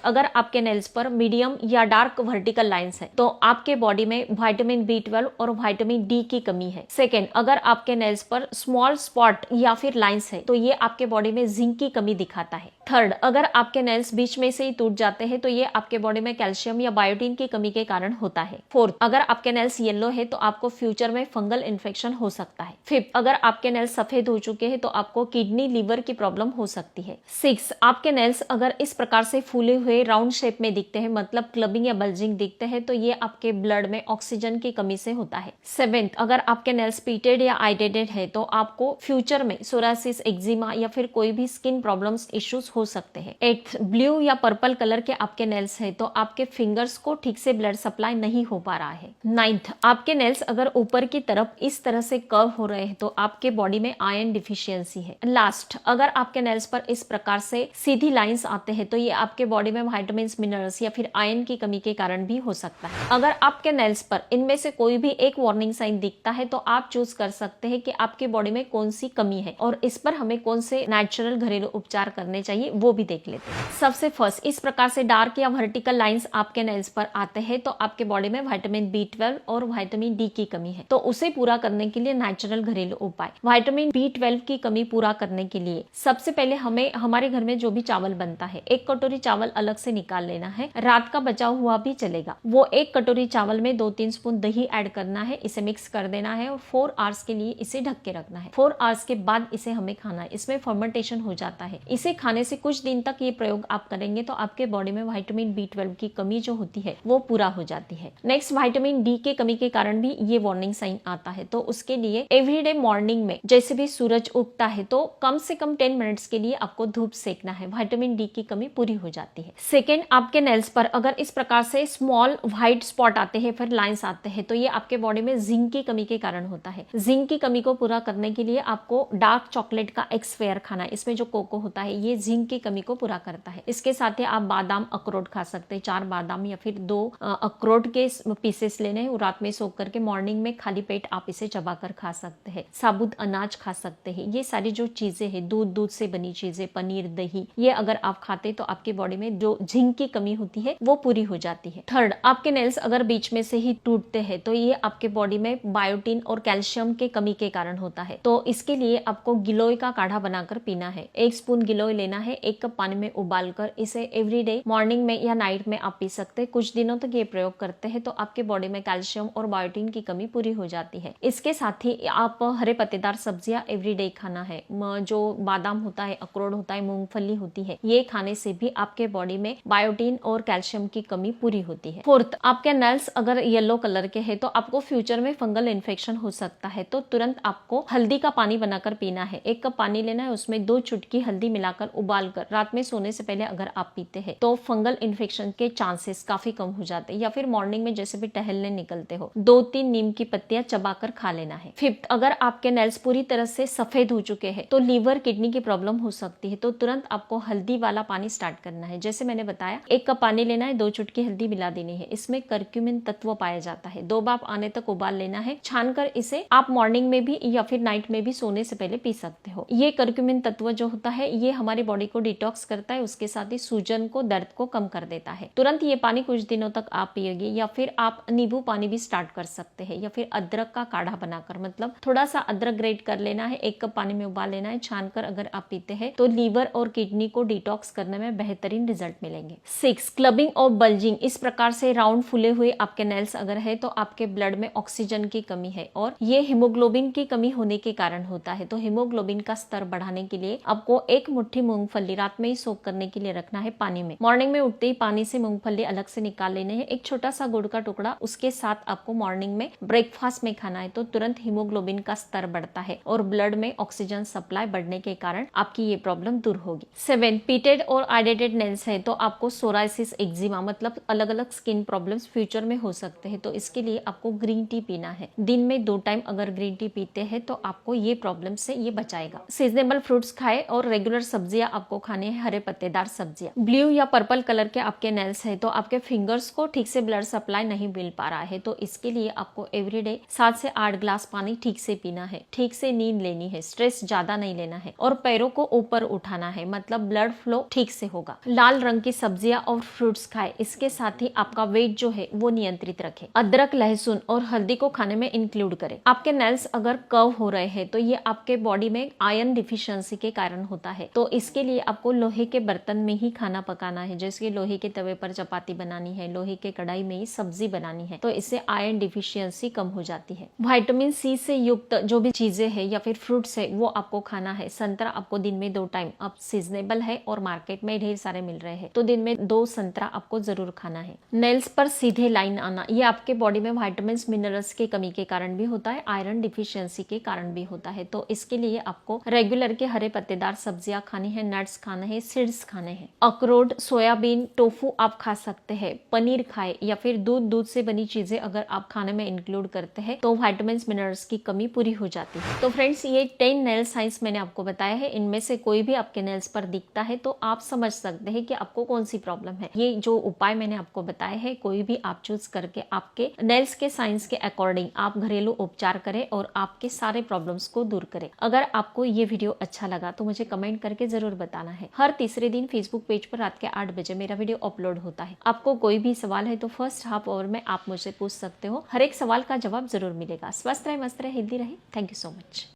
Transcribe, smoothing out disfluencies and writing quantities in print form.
अगर आपके नेल्स पर मीडियम या डार्क वर्टिकल लाइंस है तो आपके बॉडी में विटामिन B12 और विटामिन डी की कमी है। सेकेंड, अगर आपके नेल्स पर स्मॉल स्पॉट या फिर लाइंस है तो ये आपके बॉडी में जिंक की कमी दिखाता है। थर्ड, अगर आपके नेल्स बीच में से ही टूट जाते हैं तो ये आपके बॉडी में कैल्शियम या बायोटीन की कमी के कारण होता है। फोर्थ, अगर आपके नेल्स येलो है तो आपको फ्यूचर में फंगल इन्फेक्शन हो सकता है। फिफ्थ, अगर आपके नेल्स सफेद हो चुके हैं तो आपको किडनी लीवर की प्रॉब्लम हो सकती है। सिक्स, आपके नेल्स अगर इस प्रकार से फूले हुए राउंड शेप में दिखते हैं, मतलब क्लबिंग या बल्जिंग दिखते हैं, तो ये आपके ब्लड में ऑक्सीजन की कमी से होता है। सेवेंथ, अगर आपके नेल्स पीटेड या आइडेटेड है तो आपको फ्यूचर में सोरासिस, एक्जिमा या फिर कोई भी स्किन प्रॉब्लम्स इश्यूज हो सकते हैं। एट्थ, ब्लू या पर्पल कलर के आपके नेल्स है तो आपके फिंगर्स को ठीक से ब्लड सप्लाई नहीं हो पा रहा है। नाइन्थ, आपके नेल्स अगर ऊपर की तरफ इस तरह से कर्व हो रहे हैं तो आपके बॉडी में आयरन डिफिशियंसी है। लास्ट, अगर आपके नेल्स पर इस प्रकार से सीधी लाइंस आते हैं तो ये आपके बॉडी में विटामिन, मिनरल्स या फिर आयरन की कमी के कारण भी हो सकता है। अगर आपके नेल्स पर इनमें से कोई भी एक वार्निंग साइन दिखता है तो आप चूज कर सकते हैं कि आपके बॉडी में कौन सी कमी है और इस पर हमें कौन से नेचुरल घरेलू उपचार करने चाहिए वो भी देख लेते हैं। सबसे फर्स्ट, इस प्रकार से डार्क या वर्टिकल लाइंस आपके नेल्स पर आते हैं तो आपके बॉडी में विटामिन B12 और विटामिन डी की कमी है, तो उसे पूरा करने के लिए नेचुरल घरेलू उपाय। विटामिन B12 की कमी पूरा करने के लिए सबसे पहले हमें हमारे घर में जो भी चावल बनता है, एक कटोरी चावल अलग से निकाल लेना है। रात का बचा हुआ भी चलेगा। वो एक कटोरी चावल में 2-3 स्पून दही ऐड करना है, इसे मिक्स कर देना है और 4 आवर्स के लिए इसे ढक के रखना है। 4 आवर्स के बाद इसे हमें खाना है। इसमें फर्मेंटेशन हो जाता है। इसे खाने से कुछ दिन तक ये प्रयोग आप करेंगे तो आपके बॉडी में विटामिन B12 की कमी जो होती है वो पूरा हो जाती है। नेक्स्ट, विटामिन डी के कमी के कारण भी ये वार्निंग साइन आता है, तो उसके लिए एवरीडे मॉर्निंग में जैसे भी सूरज उगता है तो कम से कम 10 मिनट्स के लिए आपको धूप सेकना है। विटामिन डी की कमी पूरी हो जाती है। सेकेंड, आपके नेल्स पर अगर इस प्रकार से स्मॉल व्हाइट स्पॉट आते हैं, फिर लाइंस आते हैं, तो ये आपके बॉडी में जिंक की कमी के कारण होता है। जिंक की कमी को पूरा करने के लिए आपको डार्क चॉकलेट का एक्सफेयर खाना है। इसमें जो कोको होता है ये जिंक की कमी को पूरा करता है। इसके साथ ही आप बादाम, अखरोट खा सकते हैं। 4 बादाम या फिर 2 अखरोट के पीसेस लेने हैं, रात में सोख करके मॉर्निंग में खाली पेट आप इसे चबा कर खा सकते हैं। साबुत अनाज खा सकते हैं। ये सारी जो चीजें हैं, दूध से बनी चीजें, पनीर, दही, ये अगर आप खाते तो आपकी बॉडी में जो जिंक की कमी होती है वो पूरी हो जाती है। थर्ड, आपके नेल्स अगर बीच में से ही टूटते हैं तो ये आपके बॉडी में बायोटीन और कैल्शियम के कमी के कारण होता है, तो इसके लिए आपको गिलोय का काढ़ा बनाकर पीना है। 1 स्पून गिलोय लेना है, 1 कप पानी में उबालकर इसे एवरीडे मॉर्निंग में या नाइट में आप पी सकते हैं। कुछ दिनों तक ये प्रयोग करते हैं तो आपके बॉडी में कैल्शियम और बायोटीन की कमी पूरी हो जाती है। इसके साथ ही आप हरे पत्तेदार सब्जियां एवरीडे खाना है। जो बादाम होता है, अखरोट होता है, मूंगफली होती है, ये खाने से भी आपके बॉडी में बायोटीन और कैल्शियम की कमी पूरी होती है। फोर्थ, आपके नेल्स अगर येलो कलर के हैं तो आपको फ्यूचर में फंगल इन्फेक्शन हो सकता है, तो तुरंत आपको हल्दी का पानी बनाकर पीना है। 1 कप पानी लेना है, उसमें 2 चुटकी हल्दी मिलाकर उबालकर रात में सोने से पहले अगर आप पीते हैं तो फंगल इन्फेक्शन के चांसेस काफी कम हो जाते हैं। या फिर मॉर्निंग में जैसे भी टहलने निकलते हो 2-3 नीम की पत्तियां चबाकर खा लेना है। फिफ्थ, अगर आपके नेल्स पूरी तरह से सफेद हो चुके हैं तो लीवर, किडनी की प्रॉब्लम हो सकती है, तो तुरंत आपको हल्दी वाला पानी स्टार्ट करना है। जैसे मैंने बताया, 1 कप पानी लेना है, 2 चुटकी हल्दी मिला देनी है। इसमें कर्क्यूमिन तत्व पाया जाता है। 2 बार आने तक उबाल लेना है। छानकर इसे आप मॉर्निंग में भी या फिर नाइट में भी सोने से पहले पी सकते हो। ये कर्क्यूमिन तत्व जो होता है ये हमारी बॉडी को डिटॉक्स करता है, उसके साथ ही सूजन को, दर्द को कम कर देता है। तुरंत ये पानी कुछ दिनों तक आप पिएंगे, या फिर आप नींबू पानी भी स्टार्ट कर सकते हैं, या फिर अदरक का काढ़ा बनाकर, मतलब थोड़ा सा अदरक ग्रेट कर लेना है, 1 कप पानी में उबाल लेना है, छानकर अगर आप पीते हैं तो लीवर और किडनी को डिटॉक्स करने में बेहतरीन रिजल्ट मिलेंगे। 6, क्लबिंग और बल्जिंग, इस प्रकार से राउंड फूले हुए आपके नेल्स अगर है तो आपके ब्लड में ऑक्सीजन की कमी है और ये हीमोग्लोबिन की कमी होने के कारण होता है। तो हीमोग्लोबिन का स्तर बढ़ाने के लिए आपको 1 मुट्ठी मूंगफली रात में ही सोक करने के लिए रखना है पानी में। मॉर्निंग में उठते ही पानी से मूंगफली अलग से निकाल लेने हैं। 1 छोटा सा गुड़ का टुकड़ा उसके साथ आपको मॉर्निंग में ब्रेकफास्ट में खाना है, तो तुरंत हीमोग्लोबिन का स्तर बढ़ता है और ब्लड में ऑक्सीजन सप्लाई बढ़ने के कारण आपकी ये प्रॉब्लम दूर होगी। 7, पीटेड और आइडेटेड नेल्स है तो आपको सोराइसिस, एक्जिमा, मतलब अलग अलग स्किन प्रॉब्लम्स फ्यूचर में हो सकते हैं, तो इसके लिए आपको ग्रीन टी पीना है। दिन में 2 टाइम अगर ग्रीन टी पीते हैं तो आपको ये प्रॉब्लम से ये बचाएगा। सीजनेबल फ्रूट्स खाए और रेगुलर सब्जियां आप आपको खाने हैं हरे पत्तेदार सब्जियां। ब्लू या पर्पल कलर के आपके नेल्स है तो आपके फिंगर्स को ठीक से ब्लड सप्लाई नहीं मिल पा रहा है, तो इसके लिए आपको एवरीडे 7 से 8 ग्लास पानी ठीक से पीना है, ठीक से नींद लेनी है, स्ट्रेस ज्यादा नहीं लेना है और पैरों को ऊपर उठाना है, मतलब ब्लड फ्लो ठीक से होगा। लाल रंग की सब्जियां और फ्रूट्स खाए, इसके साथ ही आपका वेट जो है वो नियंत्रित रखे। अदरक, लहसुन और हल्दी को खाने में इंक्लूड करें। आपके नेल्स अगर कर्व हो रहे हैं तो ये आपके बॉडी में आयरन डिफिशियंसी के कारण होता है, तो इसके लिए आपको लोहे के बर्तन में ही खाना पकाना है, जैसे कि लोहे के तवे पर चपाती बनानी है, लोहे के कढ़ाई में ही सब्जी बनानी है, तो इससे आयरन डिफिशियंसी कम हो जाती है। विटामिन सी से युक्त जो भी चीजें है या फिर फ्रूट्स है वो आपको खाना है। संतरा आपको दिन में 2 टाइम, अब सीजनेबल है और मार्केट में ढेर सारे मिल रहे हैं, तो दिन में 2 संतरा आपको जरूर खाना है। नेल्स पर सीधे लाइन आना, ये आपके बॉडी में विटामिन मिनरल्स की कमी के कारण भी होता है, आयरन डिफिशियंसी के कारण भी होता है, तो इसके लिए आपको रेगुलर के हरे पत्तेदार सब्जियां खानी है, नट्स खाने हैं, सीड्स खाने हैं। अखरोट, सोयाबीन, टोफू आप खा सकते हैं, पनीर खाए या फिर दूध से बनी चीजें अगर आप खाने में इंक्लूड करते हैं तो विटामिन मिनरल्स की कमी पूरी हो जाती है। तो फ्रेंड्स, ये 10 नेल साइंस मैंने आपको बताया है, इनमें से कोई भी आपके नेल्स पर दिखता है तो आप समझ सकते हैं कि आपको कौन सी प्रॉब्लम है। ये जो उपाय मैंने आपको बताए हैं कोई भी आप चूज करके आपके नेल्स के साइंस के अकॉर्डिंग आप घरेलू उपचार करें और आपके सारे प्रॉब्लम्स को दूर करें। अगर आपको ये वीडियो अच्छा लगा तो मुझे कमेंट करके जरूर बताना है। हर तीसरे दिन फेसबुक पेज पर रात के 8 बजे मेरा वीडियो अपलोड होता है। आपको कोई भी सवाल है तो फर्स्ट हाफ आवर में आप मुझसे पूछ सकते हो, हर एक सवाल का जवाब जरूर मिलेगा। स्वस्थ रहे, मस्त रहे, हेल्दी रहे। Thank you so much.